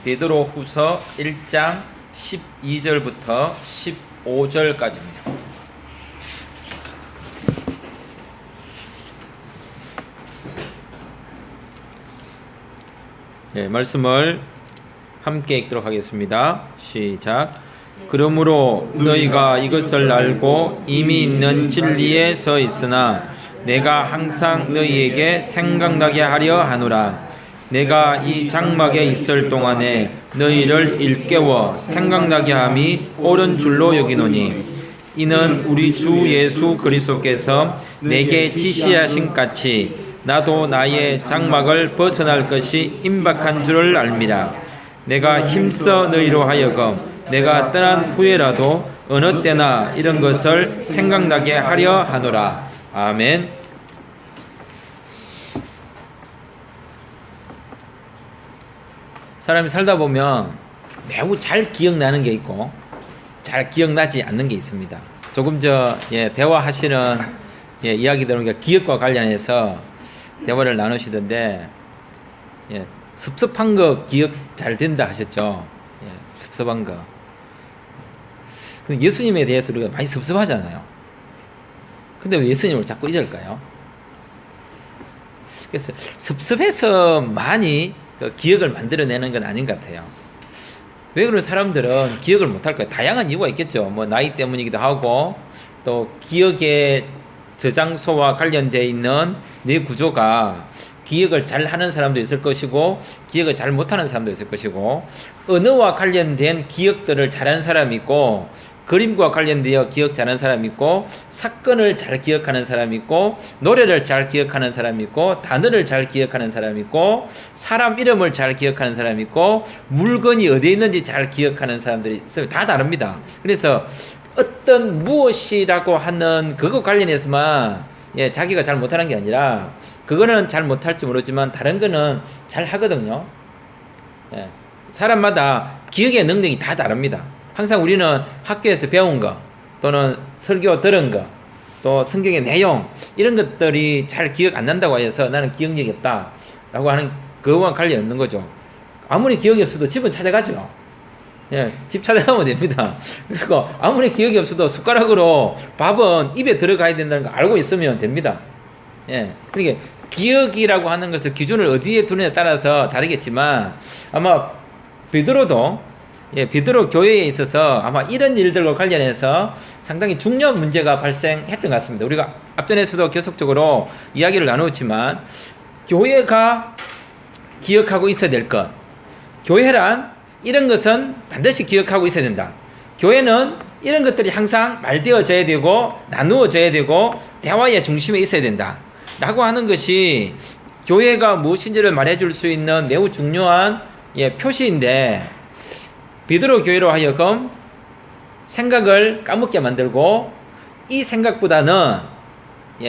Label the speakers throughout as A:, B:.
A: 베드로후서 1장 12절부터 15절까지입니다. 네, 말씀을 함께 읽도록 하겠습니다. 시작. 그러므로 너희가 이것을 알고 이미 있는 진리에 서 있으나 내가 항상 너희에게 생각나게 하려 하노라. 내가 이 장막에 있을 동안에 너희를 일깨워 생각나게 함이 옳은 줄로 여기노니 이는 우리 주 예수 그리스도께서 내게 지시하신 같이 나도 나의 장막을 벗어날 것이 임박한 줄을 알미라. 내가 힘써 너희로 하여금 내가 떠난 후에라도 어느 때나 이런 것을 생각나게 하려 하노라. 아멘. 사람이 살다 보면 매우 잘 기억나는 게 있고 잘 기억나지 않는 게 있습니다. 조금 대화하시는 이야기들 기억과 관련해서 대화를 나누시던데 섭섭한 거 기억 잘 된다 하셨죠. 섭섭한 거. 예수님에 대해서 우리가 많이 섭섭하잖아요. 근데 왜 예수님을 자꾸 잊을까요? 그래서 섭섭해서 많이 기억을 만들어내는 건 아닌 것 같아요. 왜 그런 사람들은 기억을 못할까요? 다양한 이유가 있겠죠. 뭐 나이 때문이기도 하고 또 기억의 저장소와 관련되어 있는 뇌 구조가 기억을 잘 하는 사람도 있을 것이고 기억을 잘 못하는 사람도 있을 것이고 언어와 관련된 기억들을 잘하는 사람이 있고 그림과 관련되어 기억 잘하는 사람이 있고 사건을 잘 기억하는 사람이 있고 노래를 잘 기억하는 사람이 있고 단어를 잘 기억하는 사람이 있고 사람 이름을 잘 기억하는 사람이 있고 물건이 어디에 있는지 잘 기억하는 사람들이 있어요. 다 다릅니다. 그래서 어떤 무엇이라고 하는 그거 관련해서만 자기가 잘 못하는 게 아니라 그거는 잘 못할지 모르지만 다른 거는 잘 하거든요. 사람마다 기억의 능력이 다 다릅니다. 항상 우리는 학교에서 배운 거 또는 설교 들은 거 또 성경의 내용 이런 것들이 잘 기억 안 난다고 해서 나는 기억력이 없다 라고 하는 그거와 관련이 없는 거죠. 아무리 기억이 없어도 집은 찾아가죠. 집 찾아가면 됩니다. 그리고 아무리 기억이 없어도 숟가락으로 밥은 입에 들어가야 된다는 거 알고 있으면 됩니다. 그러니까 기억이라고 하는 것을 기준을 어디에 두느냐에 따라서 다르겠지만 아마 베드로도 베드로 교회에 있어서 아마 이런 일들과 관련해서 상당히 중요한 문제가 발생했던 것 같습니다. 우리가 앞전에서도 계속적으로 이야기를 나누었지만 교회가 기억하고 있어야 될 것, 교회란 이런 것은 반드시 기억하고 있어야 된다. 교회는 이런 것들이 항상 말되어져야 되고 나누어져야 되고 대화의 중심에 있어야 된다 라고 하는 것이 교회가 무엇인지를 말해줄 수 있는 매우 중요한 표시인데 베드로 교회로 하여금 생각을 까먹게 만들고 이 생각보다는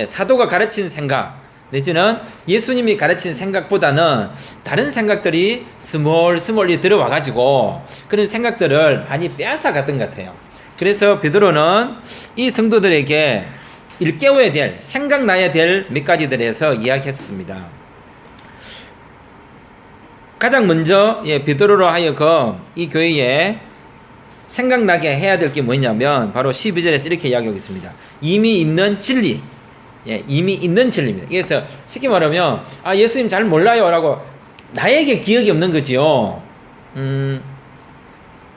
A: 사도가 가르친 생각 내지는 예수님이 가르친 생각보다는 다른 생각들이 스멀스멀리 들어와 가지고 그런 생각들을 많이 빼앗아 갔던 것 같아요. 그래서 베드로는 이 성도들에게 일깨워야 될 생각나야 될 몇 가지들에 대해서 이야기했습니다. 가장 먼저 베드로로 하여금 이 교회에 생각나게 해야 될 게 뭐냐면 바로 12절에서 이렇게 이야기하고 있습니다. 이미 있는 진리. 이미 있는 진리입니다. 그래서 쉽게 말하면 예수님 잘 몰라요 라고 나에게 기억이 없는 거지요.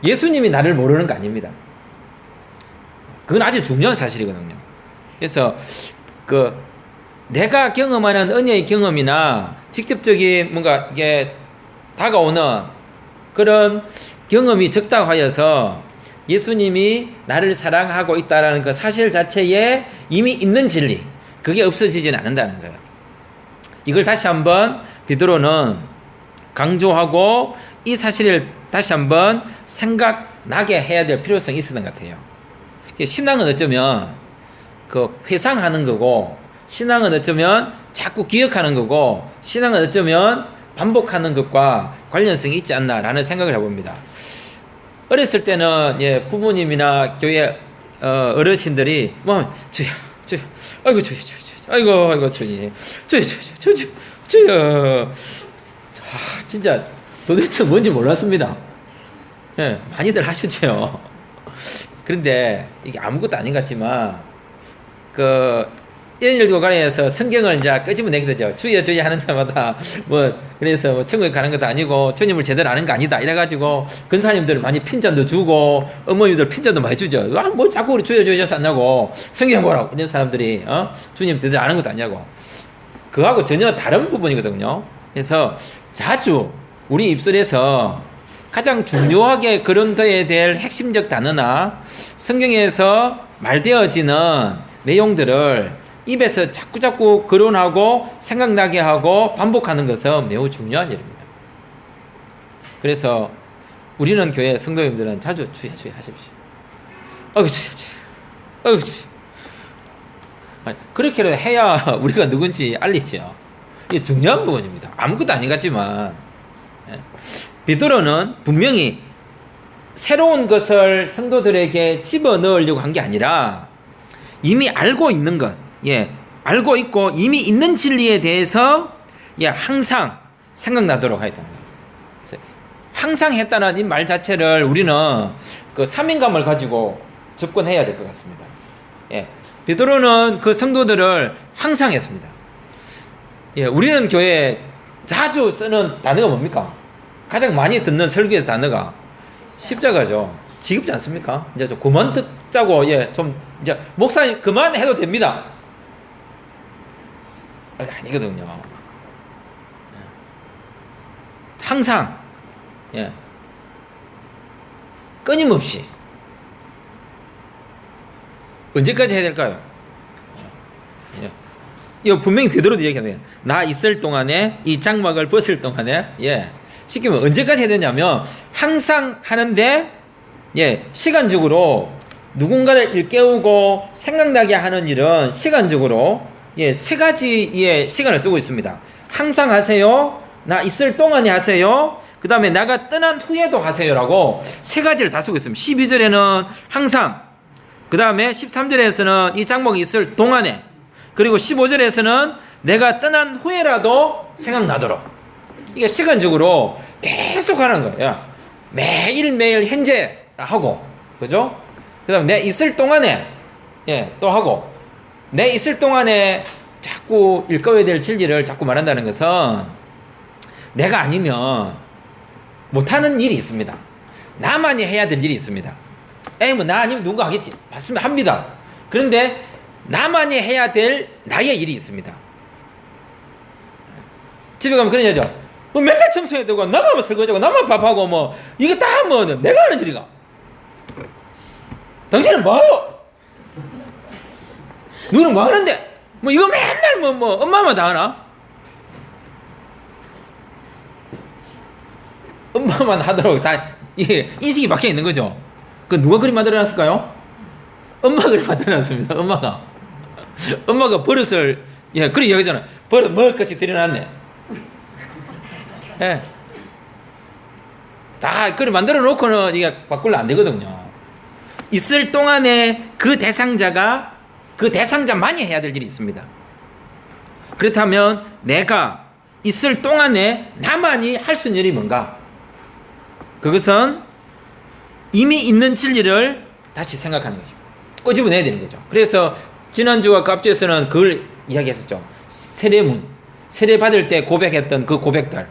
A: 예수님이 나를 모르는 거 아닙니다. 그건 아주 중요한 사실이거든요. 그래서 내가 경험하는 은혜의 경험이나 직접적인 뭔가 이게 다가오는 그런 경험이 적다고 하여서 예수님이 나를 사랑하고 있다는 그 사실 자체에 이미 있는 진리 그게 없어지지는 않는다는 거예요. 이걸 다시 한번 베드로는 강조하고 이 사실을 다시 한번 생각나게 해야 될 필요성이 있었던 것 같아요. 신앙은 어쩌면 회상하는 거고 신앙은 어쩌면 자꾸 기억하는 거고 신앙은 어쩌면 반복하는 것과 관련성이 있지 않나라는 생각을 해봅니다. 어렸을 때는 부모님이나 교회 어르신들이 주여 아이고 주여 아이고 주여 주여 진짜 도대체 뭔지 몰랐습니다. 예, 많이들 하셨죠. 그런데 이게 아무것도 아닌 것 같지만 이런 일도 관해서 성경을 이제 끄집어내게 되죠. 주여 주여 하는 자마다 그래서 천국에 가는 것도 아니고 주님을 제대로 아는 거 아니다 이래가지고 근사님들 많이 핀잔도 주고 어머니들 핀잔도 많이 주죠. 뭐 자꾸 우리 주여 주여 안 하고 성경 보라고 이런 사람들이 주님 제대로 아는 것도 아니냐고. 그거하고 전혀 다른 부분이거든요. 그래서 자주 우리 입술에서 가장 중요하게 거론되어야 될 핵심적 단어나 성경에서 말되어지는 내용들을 입에서 자꾸자꾸 거론하고 생각나게 하고 반복하는 것은 매우 중요한 일입니다. 그래서 우리는 교회 성도님들은 자주 주여 주여 하십시오. 주여 주여. 주여. 그렇게라도 해야 우리가 누군지 알리죠. 이게 중요한 부분입니다. 아무것도 아닌 것 같지만 베드로는 분명히 새로운 것을 성도들에게 집어넣으려고 한 게 아니라 이미 알고 있는 것, 알고 있고 이미 있는 진리에 대해서 항상 생각나도록 해야 됩니다. 항상 했다는 이 말 자체를 우리는 그 사명감을 가지고 접근해야 될 것 같습니다. 베드로는 그 성도들을 항상 했습니다. 우리는 교회에 자주 쓰는 단어가 뭡니까? 가장 많이 듣는 설교의 단어가 십자가죠. 지겹지 않습니까? 이제 좀 그만 듣자고, 좀, 이제, 목사님 그만해도 됩니다. 아니거든요. 항상, 끊임없이. 언제까지 해야 될까요? 이거 분명히 베드로도 얘기하네요. 나 있을 동안에, 이 장막을 벗을 동안에, 시키면 언제까지 해야 되냐면, 항상 하는데, 시간적으로 누군가를 일깨우고 생각나게 하는 일은 시간적으로, 세 가지의 시간을 쓰고 있습니다. 항상 하세요. 나 있을 동안에 하세요. 그 다음에 나가 떠난 후에도 하세요라고 세 가지를 다 쓰고 있습니다. 12절에는 항상, 그 다음에 13절에서는 이 장막이 있을 동안에, 그리고 15절에서는 내가 떠난 후에라도 생각나도록. 이게 시간적으로 계속 하는 거예요. 매일매일 현재 하고, 그죠? 그 다음에 내 있을 동안에, 또 하고, 내 있을 동안에 자꾸 일깨워야 될 진리를 자꾸 말한다는 것은 내가 아니면 못하는 일이 있습니다. 나만이 해야 될 일이 있습니다. 나 아니면 누군가 하겠지. 맞습니다. 합니다. 그런데 나만이 해야 될 나의 일이 있습니다. 집에 가면 그런 얘기죠. 맨날 청소해야 되고, 나만 설거지하고, 나만 밥하고, 이게 다 내가 하는 일이가. 당신은 뭐요? 너는 뭐 하는데? 이거 맨날 엄마만 다 하나? 엄마만 하도록 다, 인식이 박혀 있는 거죠. 그 누가 그림 만들어놨을까요? 엄마가 그림 만들어놨습니다. 엄마가 버릇을, 그런 이야기 하잖아. 버릇 먹같이 들여놨네. 다 그걸 만들어 놓고는 이게 바꾸려 안 되거든요. 있을 동안에 그 대상자만이 해야 될 일이 있습니다. 그렇다면 내가 있을 동안에 나만이 할 수 있는 일이 뭔가? 그것은 이미 있는 진리를 다시 생각하는 것입니다. 꼬집어내야 되는 거죠. 그래서 지난주와 그 앞주에서는 그걸 이야기했었죠. 세례문, 세례 받을 때 고백했던 그 고백들,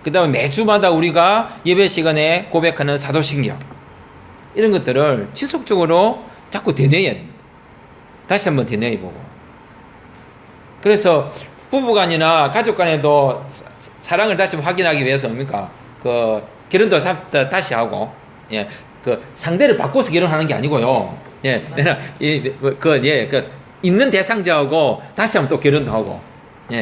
A: 그 다음에 매주마다 우리가 예배 시간에 고백하는 사도신경, 이런 것들을 지속적으로 자꾸 되뇌어야 됩니다. 다시 한번 되뇌어보고. 그래서 부부간이나 가족간에도 사랑을 다시 확인하기 위해서 뭡니까? 결혼도 다시 하고, 그 상대를 바꿔서 결혼하는 게 아니고요. 있는 대상자하고 다시 한번 또 결혼도 하고,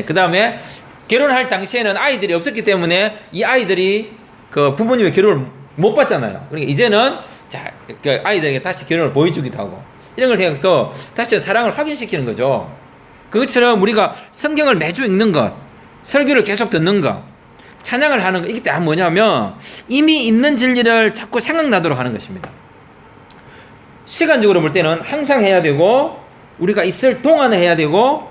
A: 그 다음에 결혼할 당시에는 아이들이 없었기 때문에 이 아이들이 그 부모님의 결혼을 못 받잖아요. 그러니까 이제는 그 아이들에게 다시 결혼을 보여주기도 하고, 이런 걸 해서 다시 사랑을 확인시키는 거죠. 그것처럼 우리가 성경을 매주 읽는 것, 설교를 계속 듣는 것, 찬양을 하는 것, 이게 다 뭐냐면 이미 있는 진리를 자꾸 생각나도록 하는 것입니다. 시간적으로 볼 때는 항상 해야 되고, 우리가 있을 동안에 해야 되고,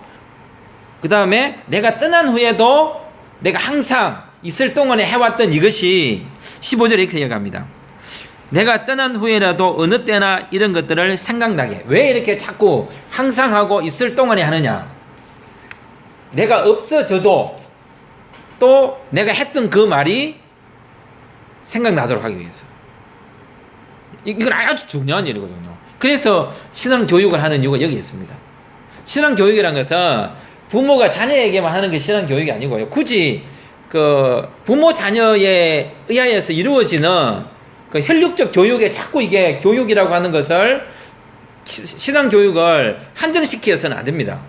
A: 그 다음에 내가 떠난 후에도 내가 항상 있을 동안에 해왔던 이것이 15절에 이렇게 이야기합니다. 내가 떠난 후에라도 어느 때나 이런 것들을 생각나게. 왜 이렇게 자꾸 항상 하고 있을 동안에 하느냐? 내가 없어져도 또 내가 했던 그 말이 생각나도록 하기 위해서. 이건 아주 중요한 일이거든요. 그래서 신앙교육을 하는 이유가 여기 있습니다. 신앙교육이라는 것은 부모가 자녀에게만 하는 게 신앙교육이 아니고요. 굳이 그 부모 자녀에 의하여서 이루어지는 그 혈육적 교육에 자꾸 이게 교육이라고 하는 것을 신앙교육을 한정시켜서는 안 됩니다.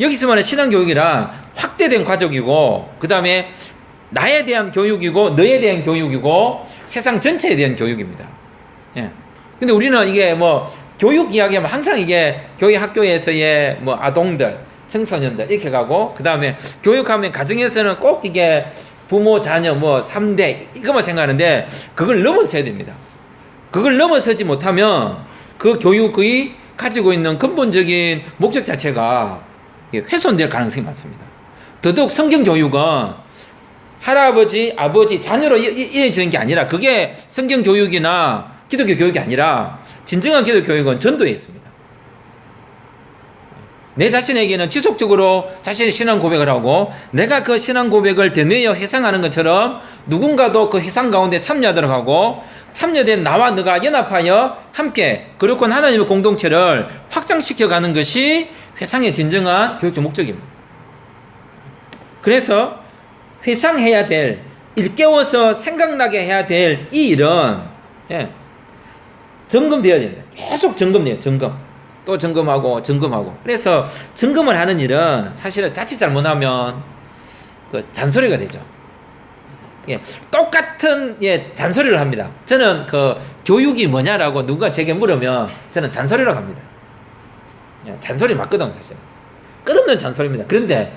A: 여기서 말하는 신앙교육이란 확대된 과정이고, 그 다음에 나에 대한 교육이고, 너에 대한 교육이고, 세상 전체에 대한 교육입니다. 예. 근데 우리는 이게 뭐 교육 이야기하면 항상 이게 교회 학교에서의 뭐 아동들, 청소년들 이렇게 가고, 그 다음에 교육하면 가정에서는 꼭 이게 부모, 자녀, 뭐 3대 이것만 생각하는데 그걸 넘어서야 됩니다. 그걸 넘어서지 못하면 그 교육의 가지고 있는 근본적인 목적 자체가 훼손될 가능성이 많습니다. 더더욱 성경 교육은 할아버지, 아버지, 자녀로 이어지는 게 아니라, 그게 성경 교육이나 기독교 교육이 아니라 진정한 기독교 교육은 전도에 있습니다. 내 자신에게는 지속적으로 자신의 신앙 고백을 하고, 내가 그 신앙 고백을 되뇌어 회상하는 것처럼 누군가도 그 회상 가운데 참여하도록 하고, 참여된 나와 너가 연합하여 함께 거룩한 하나님의 공동체를 확장시켜가는 것이 회상의 진정한 교육적 목적입니다. 그래서 회상해야 될, 일깨워서 생각나게 해야 될 이 일은 점검되어야 된다. 계속 점검돼요. 점검. 또 점검하고 점검하고. 그래서 점검을 하는 일은 사실은 자칫 잘못하면 그 잔소리가 되죠. 똑같은 잔소리를 합니다. 저는 그 교육이 뭐냐라고 누가 제게 물으면 저는 잔소리라고 합니다. 잔소리 맞거든, 사실은. 끝없는 잔소리입니다. 그런데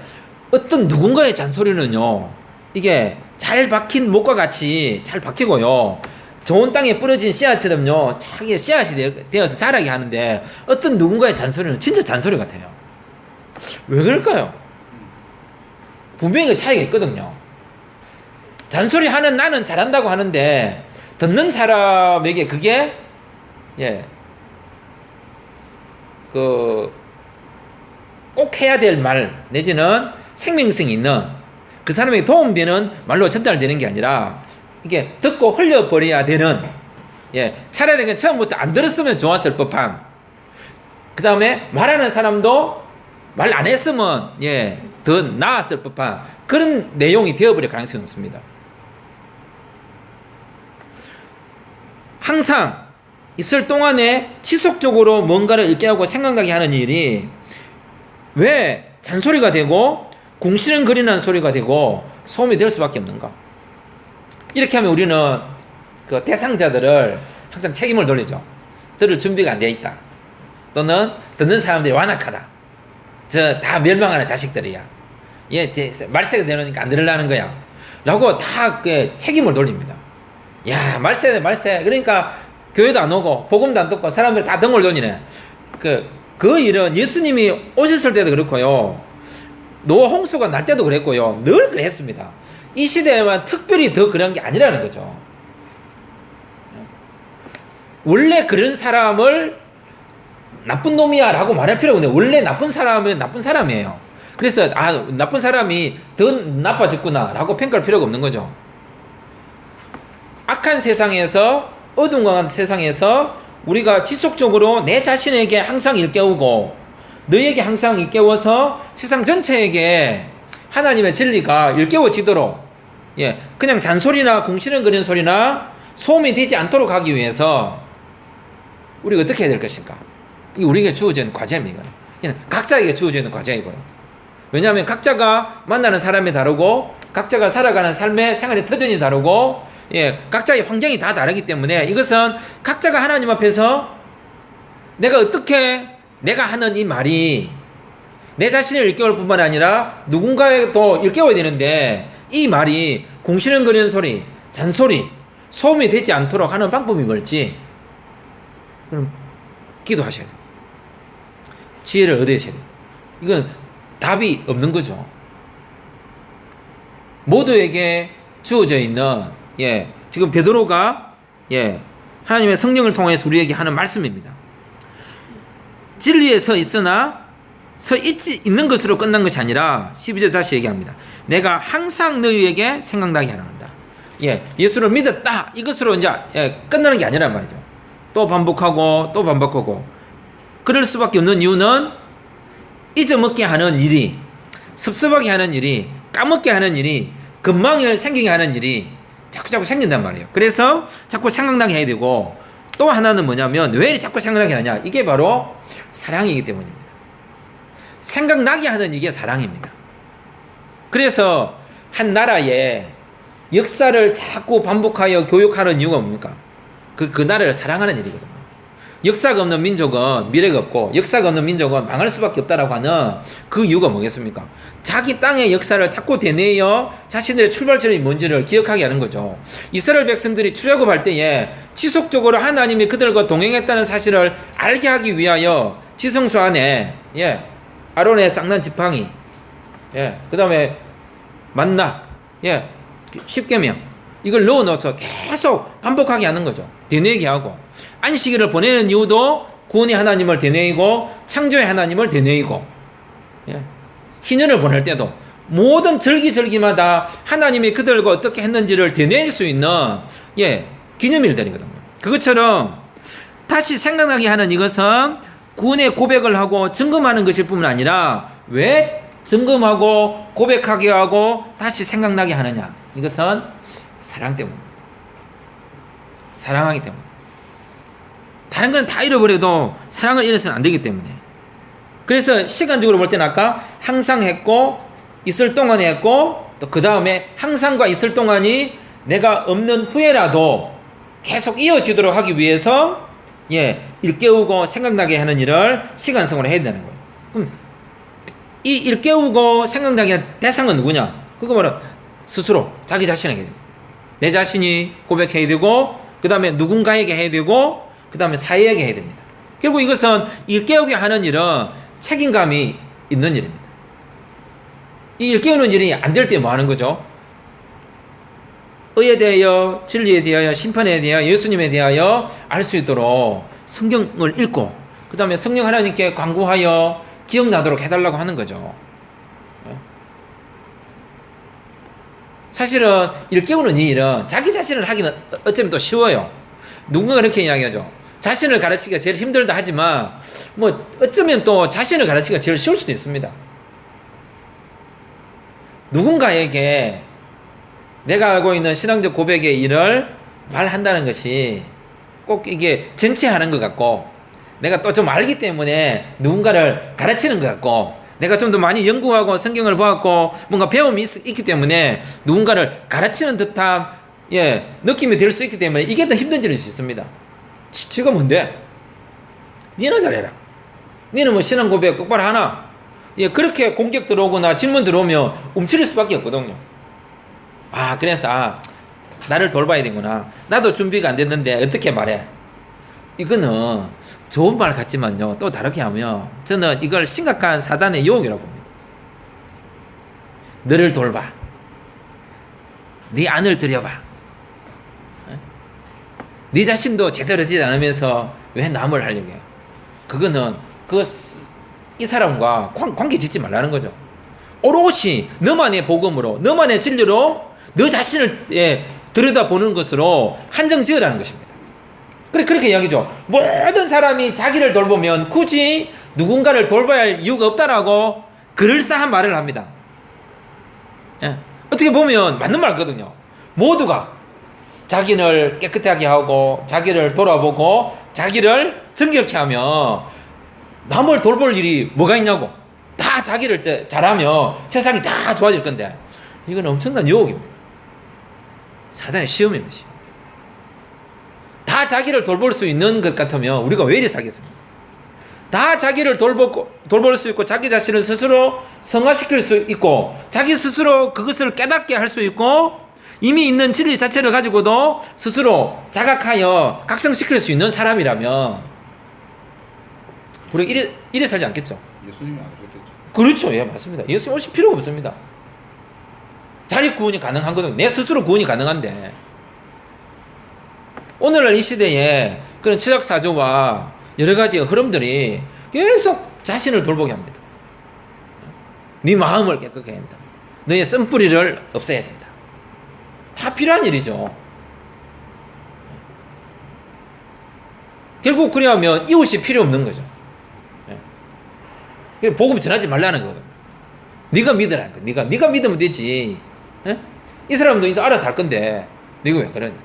A: 어떤 누군가의 잔소리는요, 이게 잘 박힌 목과 같이 잘 박히고요, 좋은 땅에 뿌려진 씨앗처럼요, 자기의 씨앗이 되어서 자라게 하는데, 어떤 누군가의 잔소리는 진짜 잔소리 같아요. 왜 그럴까요? 분명히 그 차이가 있거든요. 잔소리 하는 나는 잘한다고 하는데, 듣는 사람에게 그게, 꼭 해야 될 말, 내지는 생명성이 있는, 그 사람에게 도움되는 말로 전달되는 게 아니라, 이게 듣고 흘려버려야 되는, 차라리 그냥 처음부터 안 들었으면 좋았을 법한, 그 다음에 말하는 사람도 말 안 했으면 더 나았을 법한 그런 내용이 되어버릴 가능성이 높습니다. 항상 있을 동안에 지속적으로 뭔가를 일깨우고 생각나게 하는 일이 왜 잔소리가 되고 궁시렁거리는 소리가 되고 소음이 될 수밖에 없는가? 이렇게 하면 우리는 그 대상자들을 항상 책임을 돌리죠. 들을 준비가 안 되어 있다. 또는 듣는 사람들이 완악하다. 저 다 멸망하는 자식들이야. 말세가 되니까 안 들으려는 거야. 라고 다 책임을 돌립니다. 야, 말세. 그러니까 교회도 안 오고 복음도 안 듣고 사람들이 다 등을 돌리네. 그 일은 예수님이 오셨을 때도 그렇고요, 노아 홍수가 날 때도 그랬고요, 늘 그랬습니다. 이 시대에만 특별히 더 그런 게 아니라는 거죠. 원래 그런 사람을 나쁜 놈이야 라고 말할 필요가 없는데, 원래 나쁜 사람은 나쁜 사람이에요. 그래서 나쁜 사람이 더 나빠졌구나 라고 평가할 필요가 없는 거죠. 악한 세상에서, 어두운 강한 세상에서 우리가 지속적으로 내 자신에게 항상 일깨우고 너에게 항상 일깨워서 세상 전체에게 하나님의 진리가 일깨워지도록, 그냥 잔소리나 궁시렁거리는 소리나 소음이 되지 않도록 하기 위해서 우리가 어떻게 해야 될 것인가? 이게 우리에게 주어져 있는 과제입니다. 각자에게 주어져 있는 과제이고요. 왜냐하면 각자가 만나는 사람이 다르고, 각자가 살아가는 삶의 생활의 터전이 다르고, 각자의 환경이 다 다르기 때문에 이것은 각자가 하나님 앞에서 내가 하는 이 말이 내 자신을 일깨울 뿐만 아니라 누군가에도 일깨워야 되는데, 이 말이 궁시렁거리는 소리, 잔소리, 소음이 되지 않도록 하는 방법이 뭘지, 그럼 기도하셔야 돼요. 지혜를 얻으셔야 돼요. 이건 답이 없는 거죠. 모두에게 주어져 있는 지금 베드로가 하나님의 성령을 통해서 우리에게 하는 말씀입니다. 진리에 서 있으나 서 있는 것으로 끝난 것이 아니라 12절 다시 얘기합니다. 내가 항상 너희에게 생각나게 하라 한다. 예수를 믿었다 이것으로 이제 끝나는 게 아니란 말이죠. 또 반복하고 또 반복하고 그럴 수밖에 없는 이유는 잊어먹게 하는 일이, 섭섭하게 하는 일이, 까먹게 하는 일이, 건망을 생기게 하는 일이 자꾸 생긴단 말이에요. 그래서 자꾸 생각나게 해야 되고, 또 하나는 뭐냐면 왜 자꾸 생각나게 하냐, 이게 바로 사랑이기 때문입니다. 생각나게 하는 이게 사랑입니다. 그래서 한 나라의 역사를 자꾸 반복하여 교육하는 이유가 뭡니까? 그 나라를 사랑하는 일이거든요. 역사가 없는 민족은 미래가 없고, 역사가 없는 민족은 망할 수밖에 없다라고 하는 그 이유가 뭐겠습니까? 자기 땅의 역사를 자꾸 되뇌어 자신들의 출발점이 뭔지를 기억하게 하는 거죠. 이스라엘 백성들이 출애굽할 때에 지속적으로 하나님이 그들과 동행했다는 사실을 알게 하기 위하여 지성소 안에 아론의 쌍난 지팡이, 그 다음에 만나, 십계명, 이걸 넣어놓아서 계속 반복하게 하는 거죠. 되뇌게 하고, 안식일을 보내는 이유도 구원의 하나님을 되뇌이고 창조의 하나님을 되뇌이고, 희년을 보낼 때도 모든 절기마다 하나님이 그들과 어떻게 했는지를 되뇌일 수 있는 기념일들이거든요. 그것처럼 다시 생각나게 하는 이것은 구원의 고백을 하고 점검하는 것일 뿐만 아니라, 왜 점검하고 고백하게 하고 다시 생각나게 하느냐, 이것은 사랑 때문입니다. 사랑하기 때문에. 다른 건 다 잃어버려도 사랑을 잃어서는 안 되기 때문에. 그래서 시간적으로 볼 때는 아까 항상 했고, 있을 동안에 했고, 또 그 다음에 항상과 있을 동안이 내가 없는 후에라도 계속 이어지도록 하기 위해서 일깨우고 생각나게 하는 일을 시간성으로 해야 되는 거예요. 그럼 이 일깨우고 생각나게 하는 대상은 누구냐? 그거 바로 스스로 자기 자신에게, 내 자신이 고백해야 되고, 그 다음에 누군가에게 해야 되고, 그 다음에 사회에게 해야 됩니다. 결국 이것은 일깨우게 하는 일은 책임감이 있는 일입니다. 이 일깨우는 일이 안 될 때 뭐 하는 거죠? 의에 대하여, 진리에 대하여, 심판에 대하여, 예수님에 대하여 알 수 있도록 성경을 읽고, 그 다음에 성령 하나님께 간구하여 기억나도록 해달라고 하는 거죠. 사실은 일깨우는 이 일은 자기 자신을 하기는 어쩌면 또 쉬워요. 누군가 그렇게 이야기하죠. 자신을 가르치기가 제일 힘들다 하지만, 뭐 어쩌면 또 자신을 가르치기가 제일 쉬울 수도 있습니다. 누군가에게 내가 알고 있는 신앙적 고백의 일을 말한다는 것이 꼭 이게 전체 하는 것 같고, 내가 또 좀 알기 때문에 누군가를 가르치는 것 같고, 내가 좀 더 많이 연구하고 성경을 보았고 뭔가 배움이 있기 때문에 누군가를 가르치는 듯한 느낌이 될 수 있기 때문에 이게 더 힘든 일일 수 있습니다. 지가 뭔데? 니는 잘해라. 니는 뭐 신앙 고백 똑바로 하나? 그렇게 공격 들어오거나 질문 들어오면 움츠릴 수밖에 없거든요. 그래서 나를 돌봐야 되구나. 나도 준비가 안 됐는데 어떻게 말해? 이거는 좋은 말 같지만요, 또 다르게 하면 저는 이걸 심각한 사단의 유혹이라고 봅니다. 너를 돌봐. 네 안을 들여봐. 네 자신도 제대로 되지 않으면서 왜 남을 하려고 해요? 그거는 이 사람과 관계 짓지 말라는 거죠. 오롯이 너만의 복음으로, 너만의 진리로 너 자신을 들여다보는 것으로 한정 지으라는 것입니다. 그렇게 이야기죠. 모든 사람이 자기를 돌보면 굳이 누군가를 돌봐야 할 이유가 없다라고 그럴싸한 말을 합니다. 어떻게 보면 맞는 말거든요. 모두가 자기를 깨끗하게 하고 자기를 돌아보고 자기를 정결케 하면 남을 돌볼 일이 뭐가 있냐고. 다 자기를 잘하면 세상이 다 좋아질 건데, 이건 엄청난 유혹입니다. 사단의 시험입니다. 다 자기를 돌볼 수 있는 것 같으면 우리가 왜 이리 살겠습니까? 다 자기를 돌볼 수 있고, 자기 자신을 스스로 성화시킬 수 있고, 자기 스스로 그것을 깨닫게 할 수 있고, 이미 있는 진리 자체를 가지고도 스스로 자각하여 각성시킬 수 있는 사람이라면 우리가 이래 살지 않겠죠?
B: 예수님이 안 오셨겠죠?
A: 그렇죠. 맞습니다. 예수님 오실 필요가 없습니다. 자력 구원이 가능한 거든. 내 스스로 구원이 가능한데. 오늘날 이 시대에 그런 철학사조와 여러 가지 흐름들이 계속 자신을 돌보게 합니다. 네 마음을 깨끗하게 해야 한다. 너의 쓴뿌리를 없애야 된다. 다 필요한 일이죠. 결국 그래야면 이웃이 필요 없는 거죠. 복음 전하지 말라는 거거든. 네가 믿으라는 거야. 네가 믿으면 되지. 이 사람도 이제 알아서 할 건데 네가 왜 그러냐.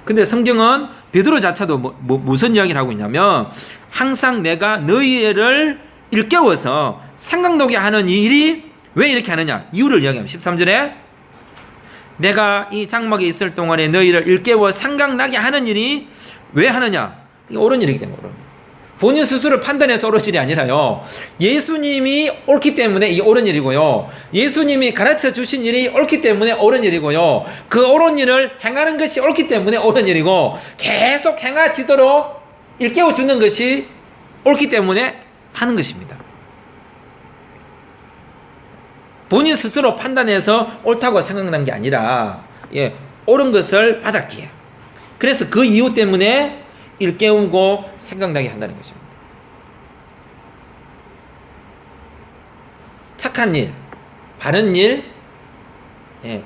A: 근데 성경은 베드로 자체도 무슨 이야기를 하고 있냐면 항상 내가 너희를 일깨워서 생각나게 하는 일이 왜 이렇게 하느냐 이유를 이야기합니다. 13절에 내가 이 장막에 있을 동안에 너희를 일깨워 생각나게 하는 일이 왜 하느냐. 이게 옳은 일이기 때문에 옳은 일. 본인 스스로 판단해서 옳은 일이 아니라요. 예수님이 옳기 때문에 이게 옳은 일이고요. 예수님이 가르쳐 주신 일이 옳기 때문에 옳은 일이고요. 그 옳은 일을 행하는 것이 옳기 때문에 옳은 일이고 계속 행하지도록 일깨워 주는 것이 옳기 때문에 하는 것입니다. 본인 스스로 판단해서 옳다고 생각난 게 아니라 옳은 것을 받았기에 그래서 그 이유 때문에 일깨우고 생각나게 한다는 것입니다. 착한 일, 바른 일,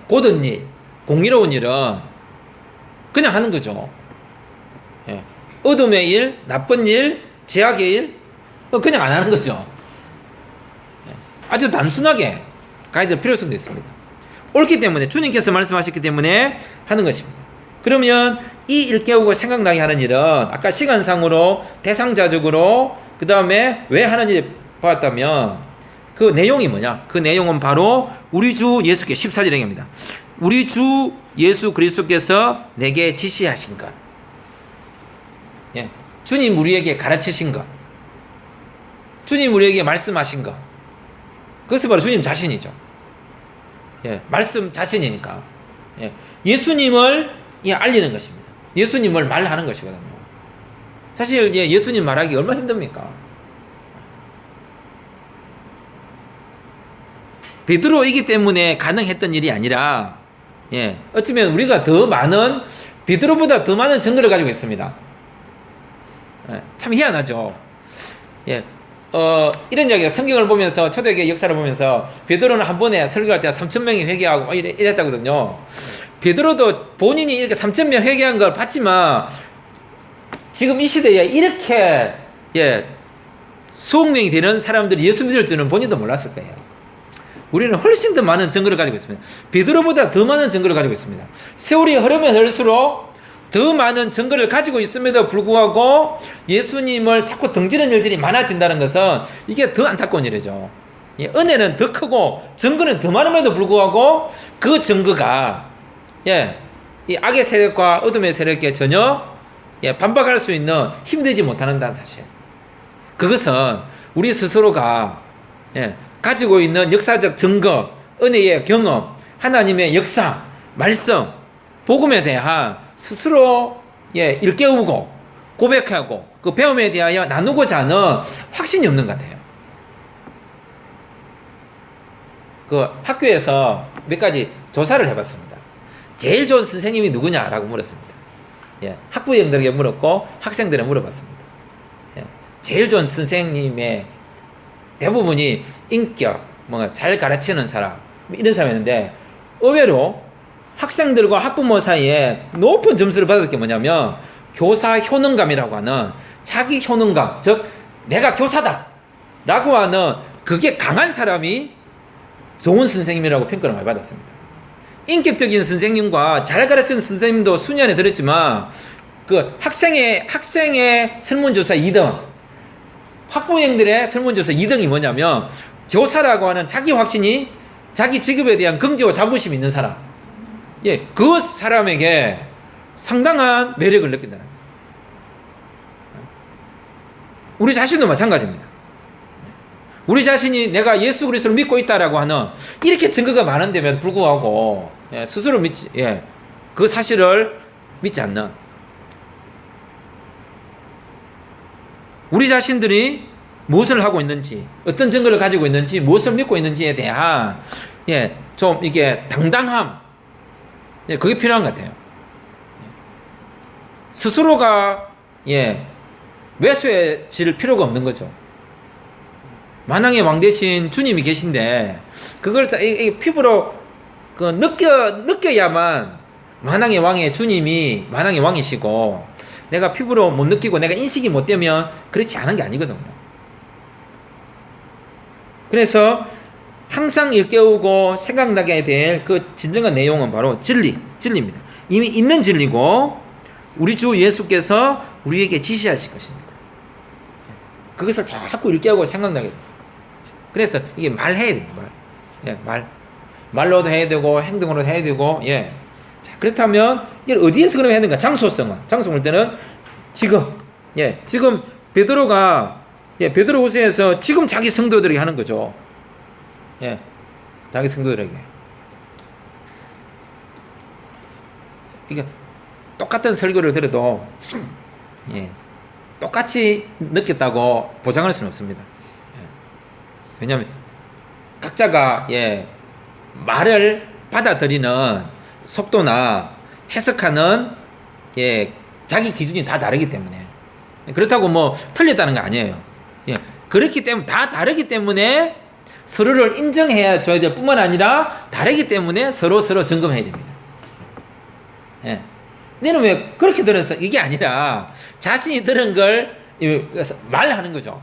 A: 고든 일, 공의로운 일은 그냥 하는 거죠. 어둠의 일, 나쁜 일, 죄악의 일 그냥 안 하는 거죠. 아주 단순하게 가야 될 필요성도 있습니다. 옳기 때문에 주님께서 말씀하셨기 때문에 하는 것입니다. 그러면 이 일깨우고 생각나게 하는 일은 아까 시간상으로 대상자적으로 그 다음에 왜 하는 일 봤다면 그 내용이 뭐냐? 그 내용은 바로 우리 주 예수께 14절 얘기입니다. 우리 주 예수 그리스도께서 내게 지시하신 것, 주님 우리에게 가르치신 것, 주님 우리에게 말씀하신 것, 그것이 바로 주님 자신이죠. 말씀 자신이니까 예수님을 알리는 것입니다. 예수님을 말하는 것이거든요. 사실 예수님 말하기 얼마나 힘듭니까? 베드로이기 때문에 가능했던 일이 아니라 어쩌면 우리가 더 많은 베드로보다 더 많은 증거를 가지고 있습니다. 참 희한하죠. 이런 이야기가 성경을 보면서 초대교회 역사를 보면서 베드로는 한 번에 설교할 때 3,000명이 회개하고 이랬다거든요. 베드로도 본인이 이렇게 3,000명 회개한 걸 봤지만 지금 이 시대에 이렇게 수억 명이 되는 사람들이 예수 믿을 줄은 본인도 몰랐을 거예요. 우리는 훨씬 더 많은 증거를 가지고 있습니다. 베드로보다 더 많은 증거를 가지고 있습니다. 세월이 흐르면 흐를수록 더 많은 증거를 가지고 있음에도 불구하고 예수님을 자꾸 등지는 일들이 많아진다는 것은 이게 더 안타까운 일이죠. 은혜는 더 크고 증거는 더 많음에도 불구하고 그 증거가 이 악의 세력과 어둠의 세력에 전혀 반박할 수 있는 힘들지 못한다는 사실. 그것은 우리 스스로가 가지고 있는 역사적 증거, 은혜의 경험, 하나님의 역사, 말씀, 복음에 대한 스스로 일깨우고 고백하고 그 배움에 대하여 나누고자 하는 확신이 없는 것 같아요. 그 학교에서 몇 가지 조사를 해봤습니다. 제일 좋은 선생님이 누구냐라고 물었습니다. 학부형들에게 물었고 학생들에 물어봤습니다. 제일 좋은 선생님의 대부분이 인격, 뭔가 잘 가르치는 사람 이런 사람이었는데 의외로 학생들과 학부모 사이에 높은 점수를 받을 게 뭐냐면 교사 효능감이라고 하는 자기 효능감, 즉 내가 교사다 라고 하는 그게 강한 사람이 좋은 선생님이라고 평가를 많이 받았습니다. 인격적인 선생님과 잘 가르치는 선생님도 순위 안에 들었지만 그 학생의 설문조사 2등, 학부형들의 설문조사 2등이 뭐냐면 교사라고 하는 자기 확신이 자기 직업에 대한 긍지와 자부심이 있는 사람, 그 사람에게 상당한 매력을 느낀다는 거예요. 우리 자신도 마찬가지입니다. 우리 자신이 내가 예수 그리스도를 믿고 있다라고 하는 이렇게 증거가 많은데도 불구하고 스스로 그 사실을 믿지 않는 우리 자신들이 무엇을 하고 있는지, 어떤 증거를 가지고 있는지, 무엇을 믿고 있는지에 대한 예, 좀 이게 당당함, 예, 그게 필요한 것 같아요. 스스로가 예, 외소해질 필요가 없는 거죠. 만왕의 왕 대신 주님이 계신데 그걸 피부로 느껴야만 만왕의 왕의 주님이 만왕의 왕이시고, 내가 피부로 못 느끼고 내가 인식이 못 되면 그렇지 않은 게 아니거든요. 그래서 항상 일깨우고 생각나게 될 그 진정한 내용은 바로 진리입니다. 이미 있는 진리고 우리 주 예수께서 우리에게 지시하실 것입니다. 그것을 자꾸 일깨우고 생각나게 돼요. 그래서 이게 말해야 됩니다. 예, 말로도 해야 되고 행동으로도 해야 되고. 예. 자, 그렇다면 이걸 어디에서 그러면 해야 되는가? 장소 볼 때는 지금, 예, 지금 베드로가, 예, 베드로 후서에서 지금 자기 성도들에게 하는 거죠. 예, 자기 성도들에게. 이게 똑같은 설교를 들어도 예, 똑같이 느꼈다고 보장할 수는 없습니다. 예. 왜냐하면 각자가 예, 말을 받아들이는 속도나 해석하는 예, 자기 기준이 다 다르기 때문에, 그렇다고 뭐 틀렸다는 거 아니에요. 예, 그렇기 때문에 다 다르기 때문에 서로를 인정해야 줘야 될 뿐만 아니라 다르기 때문에 서로 점검해야 됩니다. 예. 너는 왜 그렇게 들었어? 이게 아니라 자신이 들은 걸 말하는 거죠.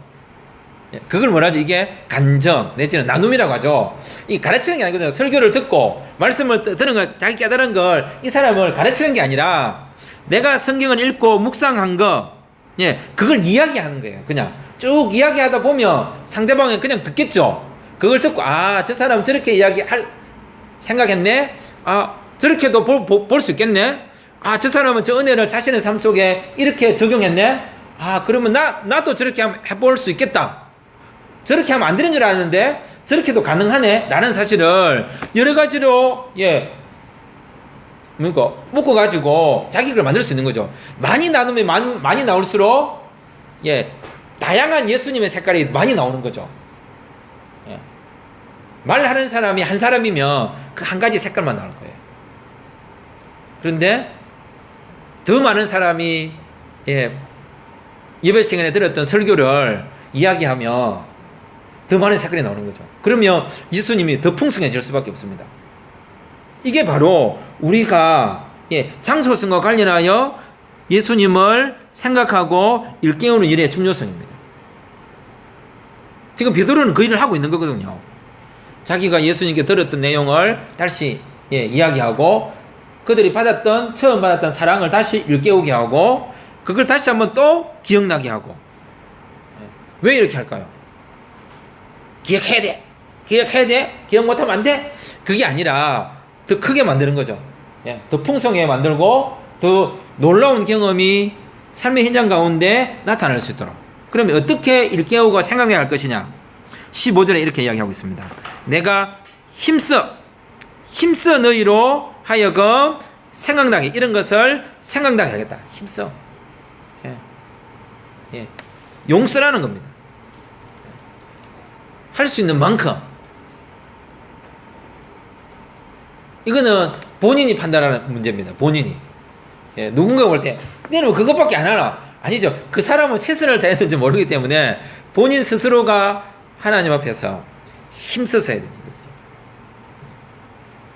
A: 예. 그걸 뭐라 하죠? 이게 간정 내지는 나눔이라고 하죠. 이 가르치는 게 아니거든요. 설교를 듣고 말씀을 들은 걸, 자기 깨달은 걸 이 사람을 가르치는 게 아니라 내가 성경을 읽고 묵상한 거, 예, 그걸 이야기하는 거예요. 그냥 쭉 이야기하다 보면 상대방은 그냥 듣겠죠. 그걸 듣고 저 사람은 저렇게 생각했네. 저렇게도 볼 수 있겠네. 저 사람은 저 은혜를 자신의 삶 속에 이렇게 적용했네. 그러면 나도 저렇게 해볼 수 있겠다. 저렇게 하면 안 되는 줄 아는데 저렇게도 가능하네. 라는 사실을 여러 가지로 예, 묶어가지고 자기 걸 만들 수 있는 거죠. 많이 나누면 많이 나올수록 예, 다양한 예수님의 색깔이 많이 나오는 거죠. 예. 말하는 사람이 한 사람이면 그 한 가지 색깔만 나올 거예요. 그런데 더 많은 사람이 예, 예배 시간에 들었던 설교를 이야기하면 더 많은 색깔이 나오는 거죠. 그러면 예수님이 더 풍성해질 수밖에 없습니다. 이게 바로 우리가 예, 장소성과 관련하여 예수님을 생각하고 일깨우는 일의 중요성입니다. 지금 베드로는 그 일을 하고 있는 거거든요. 자기가 예수님께 들었던 내용을 다시 예, 이야기하고 그들이 처음 받았던 사랑을 다시 일깨우게 하고 그걸 다시 한번 또 기억나게 하고. 왜 이렇게 할까요? 기억해야 돼. 기억 못하면 안 돼. 그게 아니라 더 크게 만드는 거죠. 예, 더 풍성하게 만들고 더 놀라운 경험이 삶의 현장 가운데 나타날 수 있도록. 그러면 어떻게 일깨우고 생각해야 할 것이냐? 15절에 이렇게 이야기하고 있습니다. 내가 힘써 너희로 하여금 생각나게, 이런 것을 생각나게 하겠다. 힘써. 예. 용서라는 겁니다. 할 수 있는 만큼. 이거는 본인이 판단하는 문제입니다. 본인이. 예, 누군가 볼 때, 너는 그것밖에 안 하나? 아니죠. 그 사람은 최선을 다했는지 모르기 때문에 본인 스스로가 하나님 앞에서 힘써서 해야 됩니다.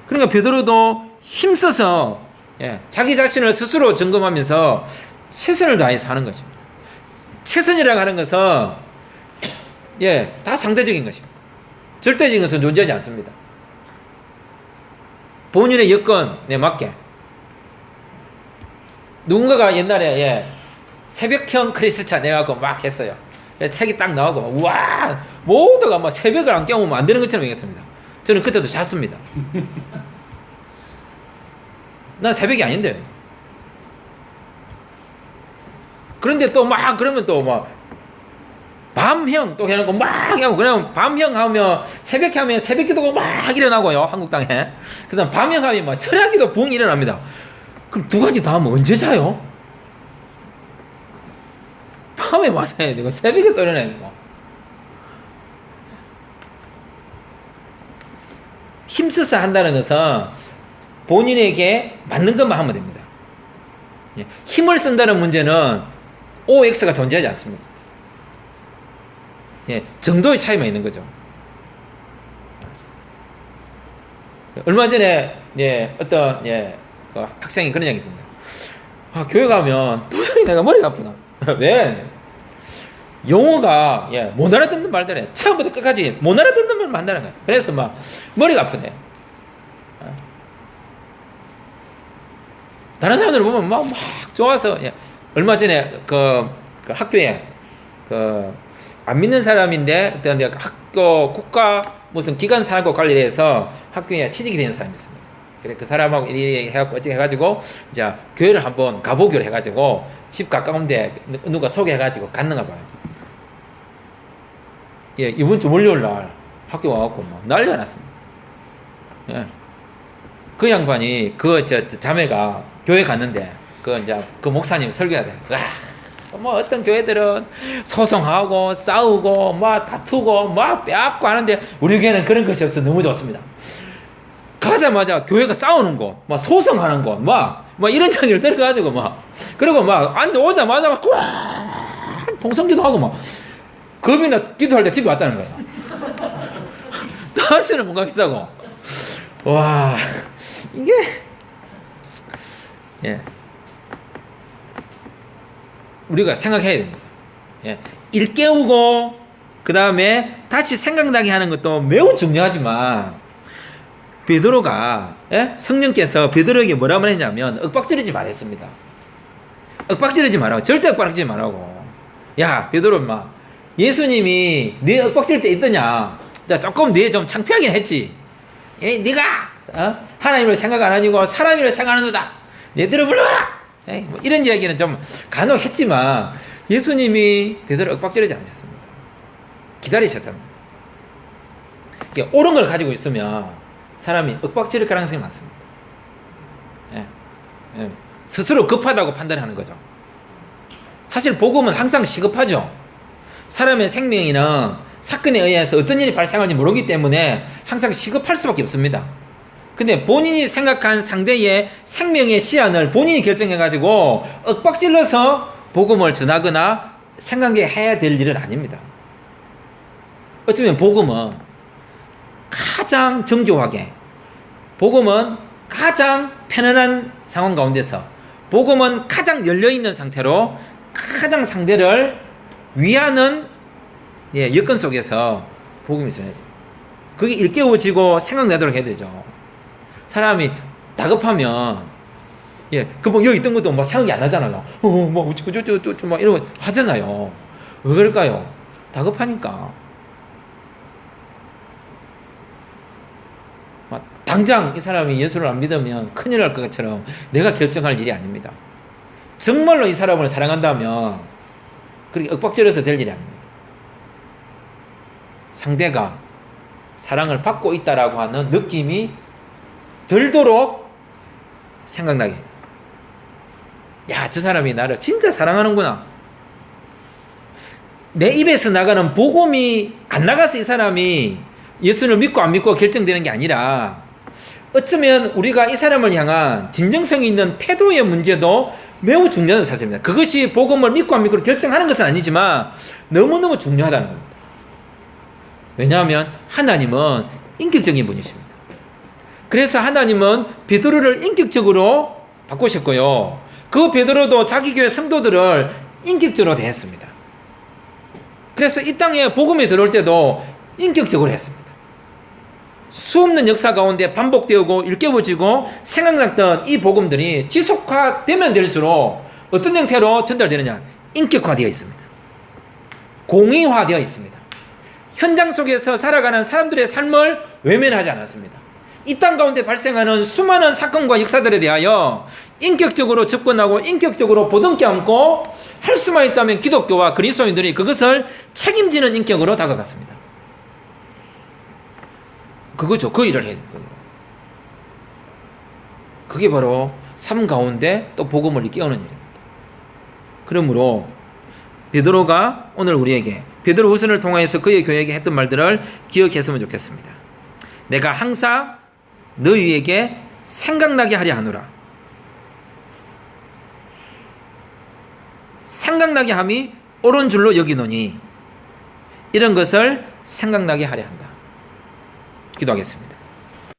A: 그러니까 베드로도 힘써서 예, 자기 자신을 스스로 점검하면서 최선을 다해서 하는 것입니다. 최선이라고 하는 것은 예, 다 상대적인 것입니다. 절대적인 것은 존재하지 않습니다. 본인의 여건에 맞게. 누군가가 옛날에 예, 새벽형 크리스찬 내가고 막 했어요. 책이 딱 나오고 우와 모두가 막 새벽을 안 깨우면 안 되는 것처럼 얘기했습니다. 저는 그때도 잤습니다. 난 새벽이 아닌데. 그런데 또 막 그러면 또 막 밤형 또 해놓고 막 하고 그냥 밤형 하면 새벽 하면 새벽 기도가 막 일어나고요. 한국 땅에. 그 다음 밤형 하면 막 철야 기도 붕 일어납니다. 그럼 두 가지 다 하면 언제 자요? 밤에 와서 해야 되고 새벽에 또 일어나야 되고. 힘써서 한다는 것은 본인에게 맞는 것만 하면 됩니다. 예, 힘을 쓴다는 문제는 OX가 존재하지 않습니다. 예, 정도의 차이만 있는 거죠. 얼마 전에 어떤 그 학생이 그런 얘기 있습니다. 교회 가면 도저히 내가 머리가 아프다. 왜? 용어가 못 알아듣는 말들에 처음부터 끝까지 못 알아듣는 말만 한다는 거야. 그래서 막 머리가 아프네. 다른 사람들 보면 막 좋아서 얼마 전에 그 학교에 안 믿는 사람인데 어떤 학교 국가 무슨 기관 산업과 관련해서 학교에 취직이 되는 사람이 있습니다. 그래 그 사람하고 이렇게 해갖고 어떻게 해가지고 이제 교회를 한번 가보기로 해가지고 집 가까운데 누가 소개해가지고 갔는가 봐요. 이번 주 월요일 날 학교 와갖고 막 난리가 났습니다. 그 양반이 자매가 교회 갔는데 그 목사님 설교하대. 뭐 어떤 교회들은 소송하고 싸우고 막 다투고 막 빼앗고 하는데 우리 교회는 그런 것이 없어 너무 좋습니다. 가자마자 교회가 싸우는 거, 막 소송하는 거, 막 이런 장면을 들어가지고 그리고 오자마자 막 통성기도 하고 막 겁이나 기도할 때 집에 왔다는 거야. 다시는 못 가겠다고. 와 이게 우리가 생각해야 됩니다. 일깨우고 그 다음에 다시 생각나게 하는 것도 매우 중요하지만 베드로가 성령께서 베드로에게 뭐라고 했냐면 윽박지르지 말했습니다. 윽박지르지 말라고. 절대 윽박지르지 말라고. 야 베드로 예수님이 네 윽박지를 때 있더냐. 조금 네 좀 창피하긴 했지. 네가 하나님을 생각 안 하고 사람을 생각하는도다. 얘들을 불러라. 뭐 이런 이야기는 좀 간혹 했지만 예수님이 베드로 윽박지르지 않으셨습니다. 기다리셨답니다. 옳은 걸 가지고 있으면 사람이 윽박지를 가능성이 많습니다. 스스로 급하다고 판단하는 거죠. 사실 복음은 항상 시급하죠. 사람의 생명이나 사건에 의해서 어떤 일이 발생할지 모르기 때문에 항상 시급할 수밖에 없습니다. 근데 본인이 생각한 상대의 생명의 시한을 본인이 결정해가지고 윽박질러서 복음을 전하거나 생각해 해야 될 일은 아닙니다. 어쩌면 복음은 가장 정교하게, 복음은 가장 편안한 상황 가운데서, 복음은 가장 열려있는 상태로 가장 상대를 위하는 여건 속에서 복음이 전해져요. 그게 일깨워지고 생각나도록 해야 되죠. 사람이 다급하면 금방 여기 있던 것도 생각이 안 나잖아요. 어쩌고 막 이러고 하잖아요. 왜 그럴까요? 다급하니까. 당장 이 사람이 예수를 안 믿으면 큰일 날 것처럼 내가 결정할 일이 아닙니다. 정말로 이 사람을 사랑한다면 그렇게 윽박질러서 될 일이 아닙니다. 상대가 사랑을 받고 있다라고 하는 느낌이 들도록 생각나게. 야, 저 사람이 나를 진짜 사랑하는구나. 내 입에서 나가는 복음이 안 나가서 이 사람이 예수를 믿고 안 믿고 결정되는 게 아니라 어쩌면 우리가 이 사람을 향한 진정성이 있는 태도의 문제도 매우 중요한 사실입니다. 그것이 복음을 믿고 안 믿고 결정하는 것은 아니지만 너무너무 중요하다는 겁니다. 왜냐하면 하나님은 인격적인 분이십니다. 그래서 하나님은 베드로를 인격적으로 바꾸셨고요. 그 베드로도 자기 교회 성도들을 인격적으로 대했습니다. 그래서 이 땅에 복음이 들어올 때도 인격적으로 했습니다. 수없는 역사 가운데 반복되고 일깨워지고 생각났던 이 복음들이 지속화되면 될수록 어떤 형태로 전달되느냐? 인격화되어 있습니다. 공의화되어 있습니다. 현장 속에서 살아가는 사람들의 삶을 외면하지 않았습니다. 이 땅 가운데 발생하는 수많은 사건과 역사들에 대하여 인격적으로 접근하고 인격적으로 보듬게 안고 할 수만 있다면 기독교와 그리스도인들이 그것을 책임지는 인격으로 다가갔습니다. 그거죠. 그 일을 해야 됩니다. 그게 바로 삶 가운데 또 복음을 깨우는 일입니다. 그러므로 베드로가 오늘 우리에게 베드로 후서를 통하여서 그의 교회에게 했던 말들을 기억했으면 좋겠습니다. 내가 항상 너희에게 생각나게 하려 하노라. 생각나게 함이 옳은 줄로 여기노니 이런 것을 생각나게 하려 한다. 기도하겠습니다.